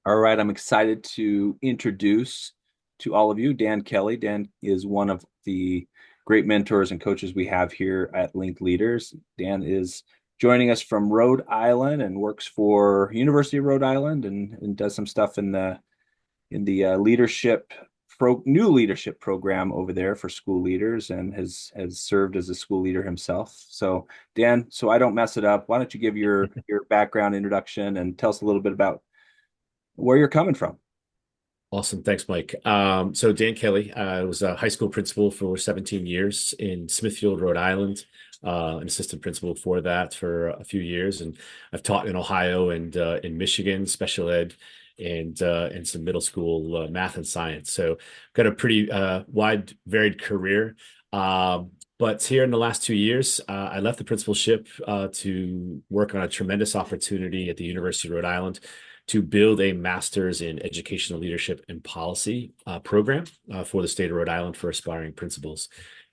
All right, I'm excited to introduce to all of you Dan Kelly. Dan is one of the great mentors and coaches we have here at LinkedLeaders. Dan is joining us from Rhode Island and works for University of Rhode Island and does some stuff in the new leadership program over there for school leaders and has served as a school leader himself. So Dan, so I don't mess it up, why don't you give your background introduction and tell us a little bit about where you're coming from. Awesome. Thanks, Mike. So Dan Kelly, I was a high school principal for 17 years in Smithfield, Rhode Island, an assistant principal for that for a few years. And I've taught in Ohio and in Michigan, special ed, and some middle school math and science. So got a pretty wide, varied career. But here in the last 2 years, I left the principalship to work on a tremendous opportunity at the University of Rhode Island to build a master's in educational leadership and policy program for the state of Rhode Island for aspiring principals.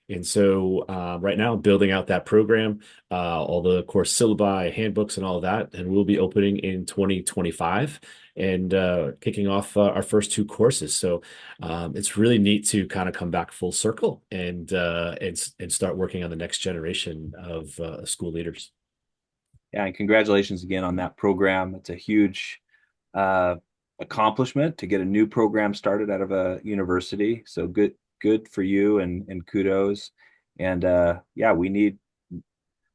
And so right now, I'm building out that program, all the course syllabi, handbooks, and all of that. And we'll be opening in 2025 and kicking off our first two courses. So it's really neat to kind of come back full circle and start working on the next generation of school leaders. Yeah, and congratulations again on that program. It's a huge uh, accomplishment to get a new program started out of a university. So good for you and kudos. And yeah, we need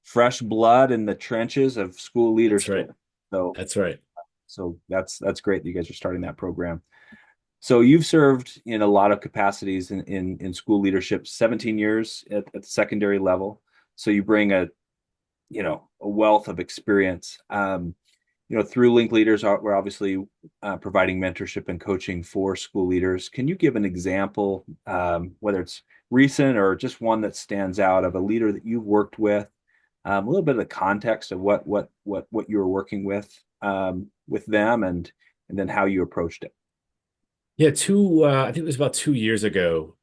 fresh blood in the trenches of school That's right. leadership. So That's right. that's great that you guys are starting that program. So you've served in a lot of capacities in school leadership, 17 years at the secondary level. So you bring a wealth of experience. Through Link Leaders, we're obviously providing mentorship and coaching for school leaders. Can you give an example, whether it's recent or just one that stands out of a leader that you've worked with? A little bit of the context of what you were working with them, and then how you approached it. Yeah, I think it was about 2 years ago.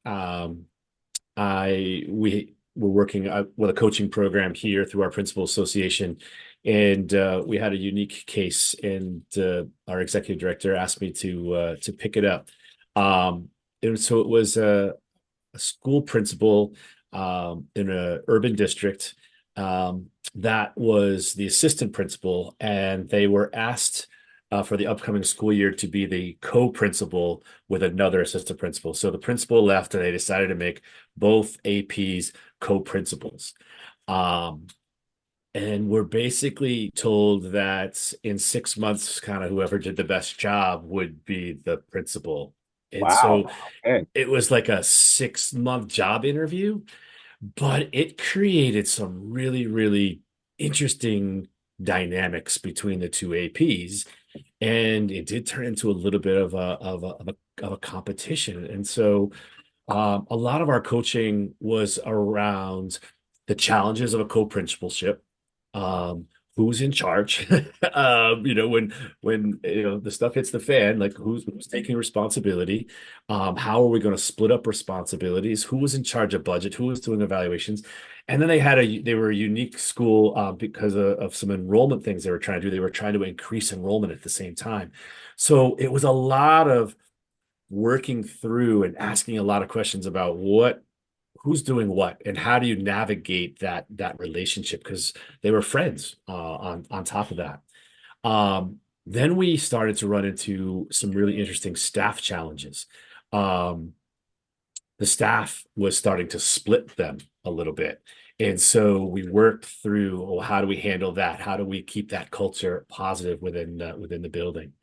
We were working with a coaching program here through our principal association, and we had a unique case, and our executive director asked me to pick it up. And so it was a school principal in an urban district that was the assistant principal, and they were asked for the upcoming school year to be the co-principal with another assistant principal. So the principal left, and they decided to make both APs co-principals. Um, and we're basically told that in 6 months, kind of whoever did the best job would be the principal. And Wow. so Okay. it was like a 6 month job interview, but it created some really, really interesting dynamics between the two APs, and it did turn into a little bit of a competition. And so a lot of our coaching was around the challenges of a co-principalship, um, who's in charge, when the stuff hits the fan, like who's taking responsibility, how are we going to split up responsibilities, who was in charge of budget, who was doing evaluations. And then they were a unique school because of some enrollment things they were trying to do. They were trying to increase enrollment at the same time. So it was a lot of working through and asking a lot of questions about who's doing what and how do you navigate that relationship, because they were friends on top of that. Then we started to run into some really interesting staff challenges. um, the staff was starting to split them a little bit, and so we worked through, well, how do we handle that, how do we keep that culture positive within the building.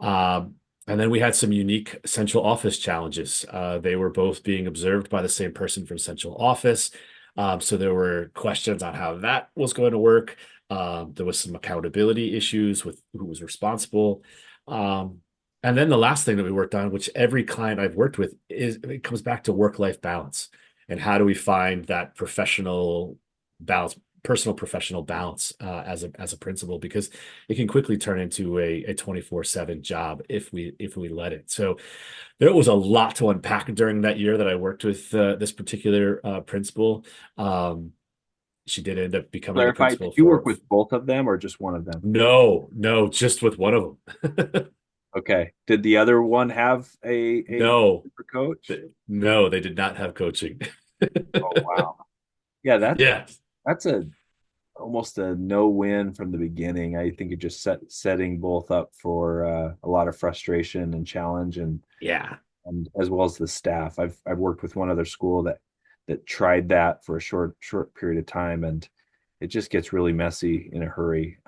um, and then we had some unique central office challenges. They were both being observed by the same person from central office. So there were questions on how that was going to work. There was some accountability issues with who was responsible. Um, and then the last thing that we worked on, which every client I've worked with, is it comes back to work-life balance. And how do we find that professional balance, personal professional balance as a principal, because it can quickly turn into a 24/7 job if we let it. So there was a lot to unpack during that year that I worked with this particular principal. Um, she did end up becoming the Clarify, did principal you work for with both of them or just one of them? no, just with one of them. Okay. Did the other one have a No, coach? no, they did not have coaching. Oh wow. Yeah, Yeah, that's a almost a no win from the beginning. I think it just setting both up for a lot of frustration and challenge, yeah, and as well as the staff. I've worked with one other school that tried that for a short period of time, and it just gets really messy in a hurry.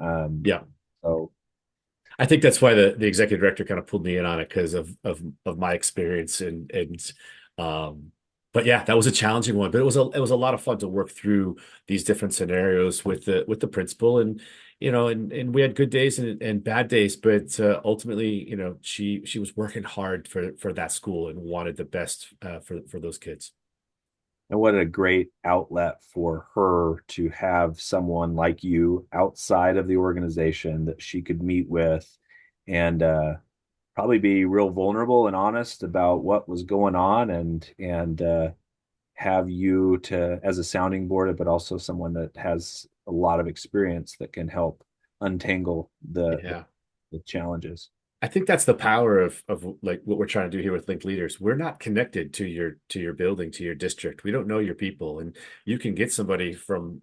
yeah. So I think that's why the executive director kind of pulled me in on it because of my experience and um but yeah, that was a challenging one, but it was a lot of fun to work through these different scenarios with the principal and and we had good days and bad days, but ultimately, she was working hard for that school and wanted the best for those kids. and what a great outlet for her to have someone like you outside of the organization that she could meet with and probably be real vulnerable and honest about what was going on and have you to as a sounding board, but also someone that has a lot of experience that can help untangle Yeah. the challenges. I think that's the power of like what we're trying to do here with Linked Leaders. We're not connected to your building, to your district. We don't know your people, and you can get somebody from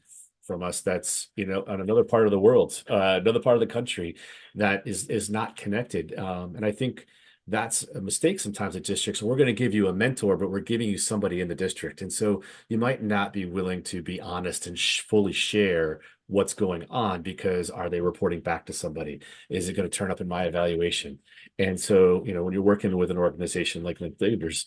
us that's on another part of the world, another part of the country that is not connected. And I think that's a mistake sometimes at districts. We're going to give you a mentor, but we're giving you somebody in the district, and so you might not be willing to be honest and fully share what's going on because are they reporting back to somebody? Is it going to turn up in my evaluation? And so, when you're working with an organization like LinkedLeaders,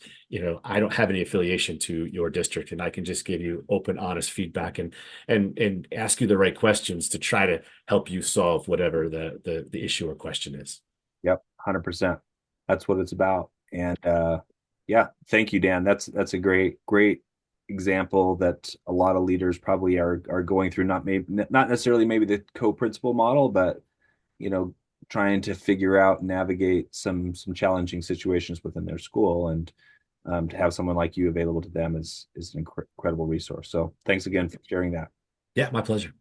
I don't have any affiliation to your district, and I can just give you open, honest feedback and ask you the right questions to try to help you solve whatever the issue or question is. Yep, 100%. That's what it's about. And yeah, thank you, Dan. That's a great example that a lot of leaders probably are going through. Not necessarily maybe the co-principal model, but you know, trying to figure out and navigate some challenging situations within their school, and to have someone like you available to them is an incredible resource. So thanks again for sharing that. Yeah, my pleasure.